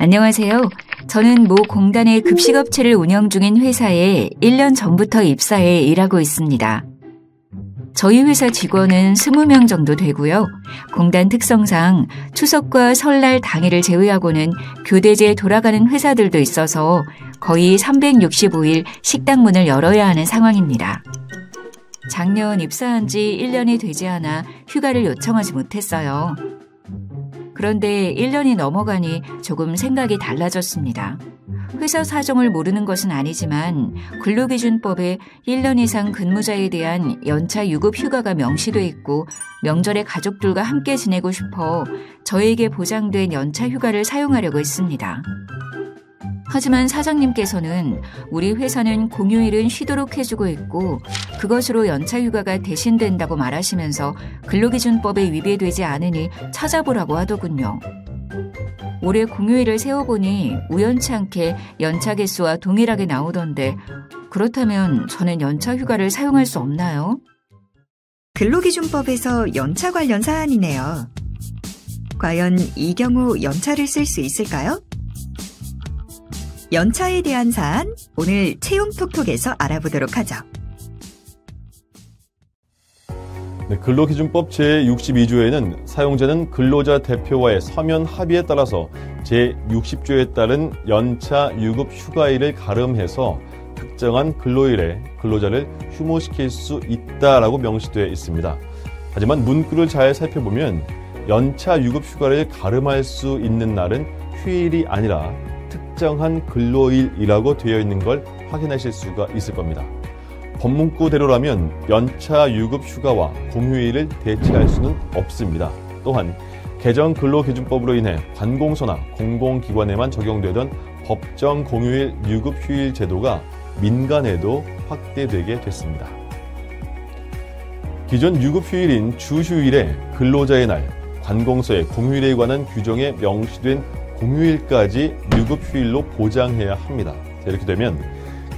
안녕하세요. 저는 모 공단의 급식업체를 운영 중인 회사에 1년 전부터 입사해 일하고 있습니다. 저희 회사 직원은 20명 정도 되고요. 공단 특성상 추석과 설날 당일을 제외하고는 교대제에 돌아가는 회사들도 있어서 거의 365일 식당 문을 열어야 하는 상황입니다. 작년 입사한 지 1년이 되지 않아 휴가를 요청하지 못했어요. 그런데 1년이 넘어가니 조금 생각이 달라졌습니다. 회사 사정을 모르는 것은 아니지만 근로기준법에 1년 이상 근무자에 대한 연차 유급 휴가가 명시돼 있고 명절에 가족들과 함께 지내고 싶어 저에게 보장된 연차 휴가를 사용하려고 했습니다. 하지만 사장님께서는 우리 회사는 공휴일은 쉬도록 해주고 있고 그것으로 연차 휴가가 대신된다고 말하시면서 근로기준법에 위배되지 않으니 찾아보라고 하더군요. 올해 공휴일을 세어보니 우연치 않게 연차 개수와 동일하게 나오던데 그렇다면 저는 연차 휴가를 사용할 수 없나요? 근로기준법에서 연차 관련 사안이네요. 과연 이 경우 연차를 쓸 수 있을까요? 연차에 대한 사안, 오늘 채용톡톡에서 알아보도록 하죠. 근로기준법 제62조에는 사용자는 근로자 대표와의 서면 합의에 따라서 제60조에 따른 연차 유급 휴가일을 가름해서 특정한 근로일에 근로자를 휴무시킬 수 있다라고 명시되어 있습니다. 하지만 문구를 잘 살펴보면 연차 유급 휴가를 가름할 수 있는 날은 휴일이 아니라 특정한 근로일이라고 되어 있는 걸 확인하실 수가 있을 겁니다. 법문구대로라면 연차 유급 휴가와 공휴일을 대체할 수는 없습니다. 또한 개정 근로기준법으로 인해 관공서나 공공기관에만 적용되던 법정 공휴일 유급 휴일 제도가 민간에도 확대되게 됐습니다. 기존 유급 휴일인 주휴일에 근로자의 날, 관공서의 공휴일에 관한 규정에 명시된 공휴일까지 유급 휴일로 보장해야 합니다. 이렇게 되면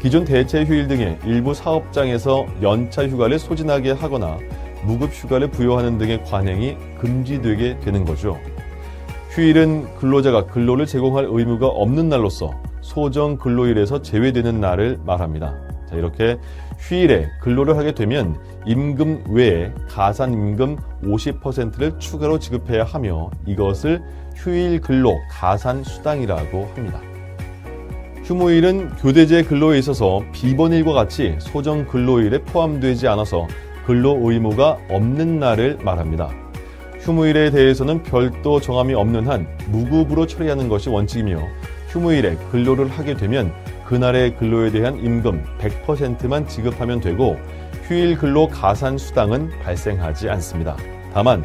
기존 대체 휴일 등의 일부 사업장에서 연차 휴가를 소진하게 하거나 무급 휴가를 부여하는 등의 관행이 금지되게 되는 거죠. 휴일은 근로자가 근로를 제공할 의무가 없는 날로서 소정 근로일에서 제외되는 날을 말합니다. 이렇게 휴일에 근로를 하게 되면 임금 외에 가산임금 50%를 추가로 지급해야 하며 이것을 휴일 근로 가산수당이라고 합니다. 휴무일은 교대제 근로에 있어서 비번일과 같이 소정 근로일에 포함되지 않아서 근로 의무가 없는 날을 말합니다. 휴무일에 대해서는 별도 정함이 없는 한 무급으로 처리하는 것이 원칙이며 휴무일에 근로를 하게 되면 그날의 근로에 대한 임금 100%만 지급하면 되고 휴일 근로 가산 수당은 발생하지 않습니다. 다만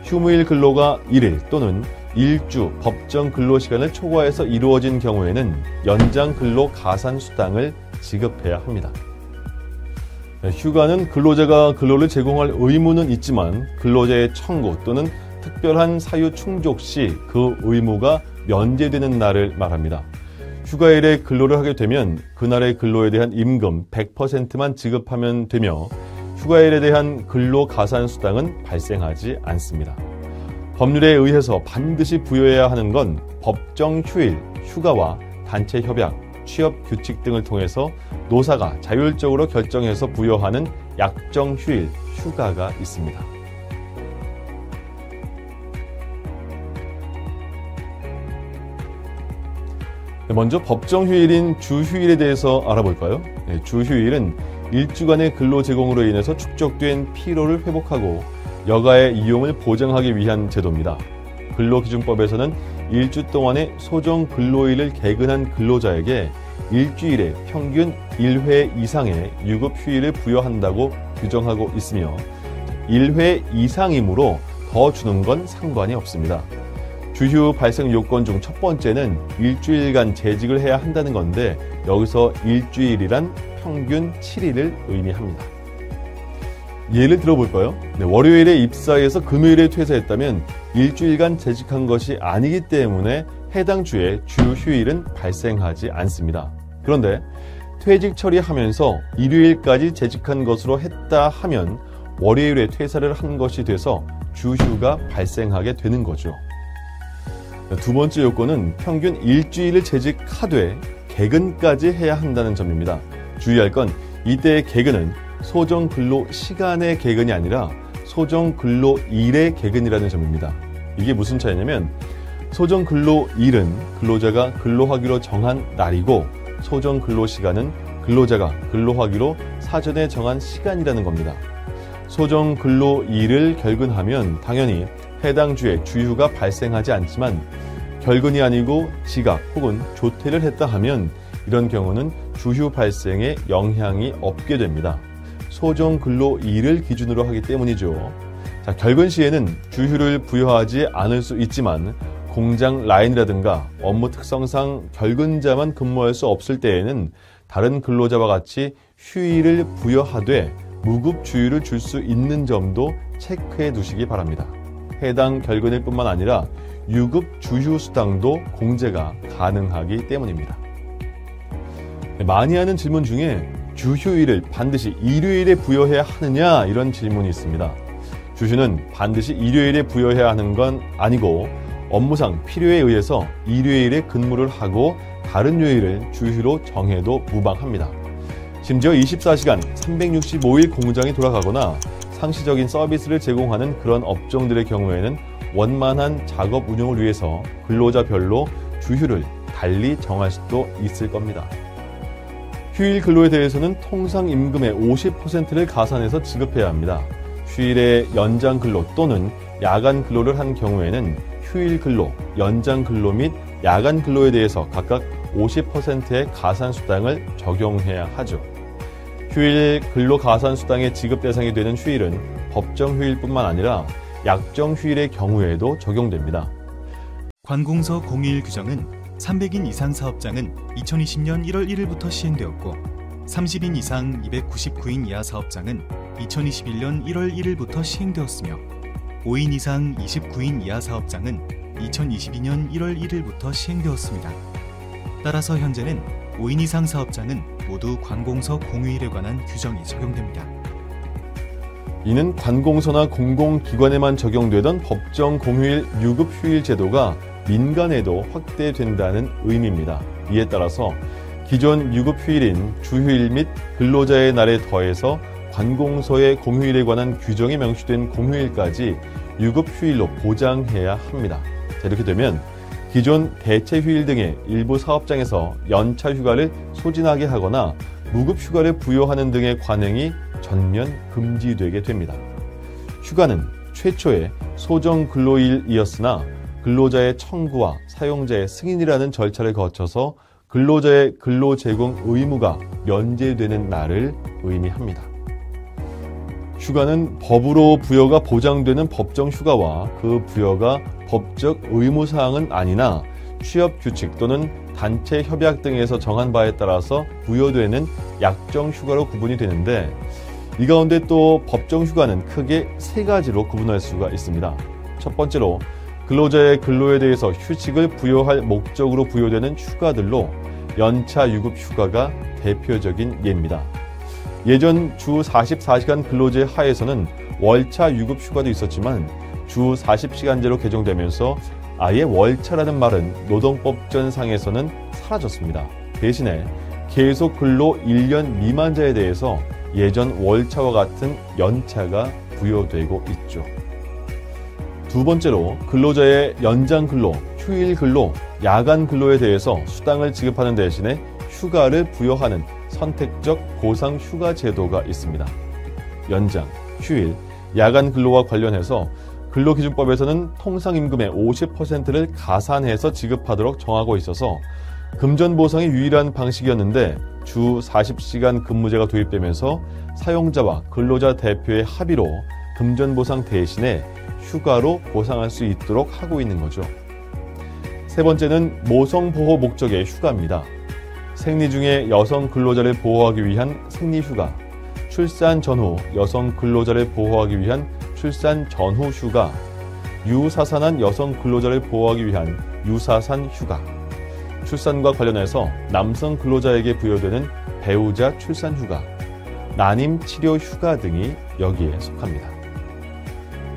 휴무일 근로가 1일 또는 일주 법정 근로시간을 초과해서 이루어진 경우에는 연장 근로 가산 수당을 지급해야 합니다. 휴가는 근로자가 근로를 제공할 의무는 있지만 근로자의 청구 또는 특별한 사유 충족 시 그 의무가 면제되는 날을 말합니다. 휴가일에 근로를 하게 되면 그날의 근로에 대한 임금 100%만 지급하면 되며 휴가일에 대한 근로 가산 수당은 발생하지 않습니다. 법률에 의해서 반드시 부여해야 하는 건 법정 휴일, 휴가와 단체 협약, 취업 규칙 등을 통해서 노사가 자율적으로 결정해서 부여하는 약정 휴일, 휴가가 있습니다. 먼저 법정 휴일인 주휴일에 대해서 알아볼까요? 주휴일은 일주간의 근로 제공으로 인해서 축적된 피로를 회복하고 여가의 이용을 보장하기 위한 제도입니다. 근로기준법에서는 일주 동안의 소정 근로일을 개근한 근로자에게 일주일에 평균 1회 이상의 유급 휴일을 부여한다고 규정하고 있으며 1회 이상이므로 더 주는 건 상관이 없습니다. 주휴 발생 요건 중 첫 번째는 일주일간 재직을 해야 한다는 건데 여기서 일주일이란 평균 7일을 의미합니다. 예를 들어볼까요? 월요일에 입사해서 금요일에 퇴사했다면 일주일간 재직한 것이 아니기 때문에 해당 주에 주휴일은 발생하지 않습니다. 그런데 퇴직 처리하면서 일요일까지 재직한 것으로 했다 하면 월요일에 퇴사를 한 것이 돼서 주휴가 발생하게 되는 거죠. 두 번째 요건은 평균 일주일을 재직하되 개근까지 해야 한다는 점입니다. 주의할 건 이때의 개근은 소정 근로 시간의 개근이 아니라 소정 근로 일의 개근이라는 점입니다. 이게 무슨 차이냐면 소정 근로 일은 근로자가 근로하기로 정한 날이고 소정 근로 시간은 근로자가 근로하기로 사전에 정한 시간이라는 겁니다. 소정 근로 일을 결근하면 당연히 해당 주에 주휴가 발생하지 않지만 결근이 아니고 지각 혹은 조퇴를 했다 하면 이런 경우는 주휴 발생에 영향이 없게 됩니다. 소정 근로 일을 기준으로 하기 때문이죠. 자, 결근 시에는 주휴를 부여하지 않을 수 있지만 공장 라인이라든가 업무 특성상 결근자만 근무할 수 없을 때에는 다른 근로자와 같이 휴일을 부여하되 무급 주휴를 줄 수 있는 점도 체크해 두시기 바랍니다. 해당 결근일 뿐만 아니라 유급 주휴 수당도 공제가 가능하기 때문입니다. 많이 하는 질문 중에 주휴일을 반드시 일요일에 부여해야 하느냐 이런 질문이 있습니다. 주휴는 반드시 일요일에 부여해야 하는 건 아니고 업무상 필요에 의해서 일요일에 근무를 하고 다른 요일을 주휴로 정해도 무방합니다. 심지어 24시간 365일 공장이 돌아가거나 상시적인 서비스를 제공하는 그런 업종들의 경우에는 원만한 작업 운영을 위해서 근로자별로 주휴를 달리 정할 수도 있을 겁니다. 휴일 근로에 대해서는 통상 임금의 50%를 가산해서 지급해야 합니다. 휴일에 연장 근로 또는 야간 근로를 한 경우에는 휴일 근로, 연장 근로 및 야간 근로에 대해서 각각 50%의 가산 수당을 적용해야 하죠. 휴일 근로 가산 수당의 지급 대상이 되는 휴일은 법정 휴일뿐만 아니라 약정 휴일의 경우에도 적용됩니다. 관공서 공휴일 규정은 300인 이상 사업장은 2020년 1월 1일부터 시행되었고 30인 이상 299인 이하 사업장은 2021년 1월 1일부터 시행되었으며 5인 이상 29인 이하 사업장은 2022년 1월 1일부터 시행되었습니다. 따라서 현재는 5인 이상 사업장은 모두 관공서 공휴일에 관한 규정이 적용됩니다. 이는 관공서나 공공기관에만 적용되던 법정 공휴일 유급 휴일 제도가 민간에도 확대된다는 의미입니다. 이에 따라서 기존 유급 휴일인 주휴일 및 근로자의 날에 더해서 관공서의 공휴일에 관한 규정이 명시된 공휴일까지 유급 휴일로 보장해야 합니다. 자, 이렇게 되면 기존 대체 휴일 등의 일부 사업장에서 연차 휴가를 소진하게 하거나 무급 휴가를 부여하는 등의 관행이 전면 금지되게 됩니다. 휴가는 최초의 소정 근로일이었으나 근로자의 청구와 사용자의 승인이라는 절차를 거쳐서 근로자의 근로 제공 의무가 면제되는 날을 의미합니다. 휴가는 법으로 부여가 보장되는 법정 휴가와 그 부여가 법적 의무사항은 아니나 취업규칙 또는 단체 협약 등에서 정한 바에 따라서 부여되는 약정 휴가로 구분이 되는데 이 가운데 또 법정 휴가는 크게 세 가지로 구분할 수가 있습니다. 첫 번째로 근로자의 근로에 대해서 휴직을 부여할 목적으로 부여되는 휴가들로 연차 유급 휴가가 대표적인 예입니다. 예전 주 44시간 근로제 하에서는 월차 유급 휴가도 있었지만 주 40시간제로 개정되면서 아예 월차라는 말은 노동법전상에서는 사라졌습니다. 대신에 계속 근로 1년 미만자에 대해서 예전 월차와 같은 연차가 부여되고 있죠. 두 번째로 근로자의 연장 근로, 휴일 근로, 야간 근로에 대해서 수당을 지급하는 대신에 휴가를 부여하는 선택적 보상 휴가 제도가 있습니다. 연장, 휴일, 야간 근로와 관련해서 근로기준법에서는 통상임금의 50%를 가산해서 지급하도록 정하고 있어서 금전보상이 유일한 방식이었는데 주 40시간 근무제가 도입되면서 사용자와 근로자 대표의 합의로 금전보상 대신에 휴가로 보상할 수 있도록 하고 있는 거죠. 세 번째는 모성보호 목적의 휴가입니다. 생리 중에 여성 근로자를 보호하기 위한 생리휴가, 출산 전후 여성 근로자를 보호하기 위한 출산 전후 휴가, 유사산한 여성 근로자를 보호하기 위한 유사산 휴가, 출산과 관련해서 남성 근로자에게 부여되는 배우자 출산 휴가, 난임 치료 휴가 등이 여기에 속합니다.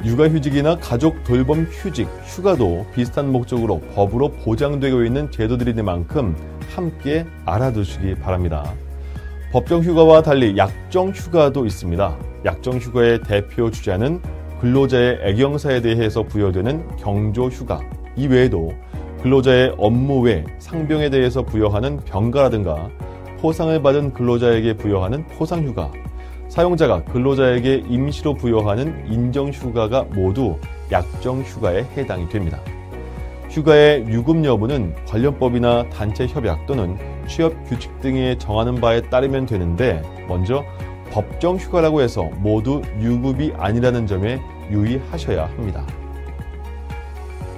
육아휴직이나 가족 돌봄 휴직, 휴가도 비슷한 목적으로 법으로 보장되고 있는 제도들인 만큼 함께 알아두시기 바랍니다. 법정 휴가와 달리 약정 휴가도 있습니다. 약정 휴가의 대표 주자는 근로자의 애경사에 대해서 부여되는 경조 휴가, 이 외에도 근로자의 업무 외 상병에 대해서 부여하는 병가라든가 포상을 받은 근로자에게 부여하는 포상휴가, 사용자가 근로자에게 임시로 부여하는 인정휴가가 모두 약정휴가에 해당이 됩니다. 휴가의 유급 여부는 관련법이나 단체 협약 또는 취업규칙 등에 정하는 바에 따르면 되는데 먼저 법정휴가라고 해서 모두 유급이 아니라는 점에 유의하셔야 합니다.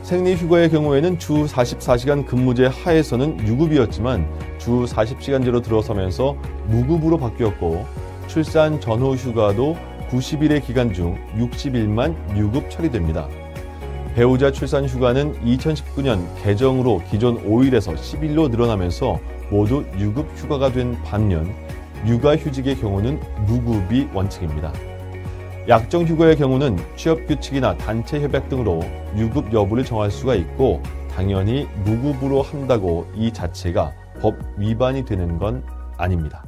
생리휴가의 경우에는 주 44시간 근무제 하에서는 유급이었지만 주 40시간제로 들어서면서 무급으로 바뀌었고 출산 전후 휴가도 90일의 기간 중 60일만 유급 처리됩니다. 배우자 출산 휴가는 2019년 개정으로 기존 5일에서 10일로 늘어나면서 모두 유급 휴가가 된 반면 육아휴직의 경우는 무급이 원칙입니다. 약정휴가의 경우는 취업규칙이나 단체 협약 등으로 유급 여부를 정할 수가 있고 당연히 무급으로 한다고 이 자체가 법 위반이 되는 건 아닙니다.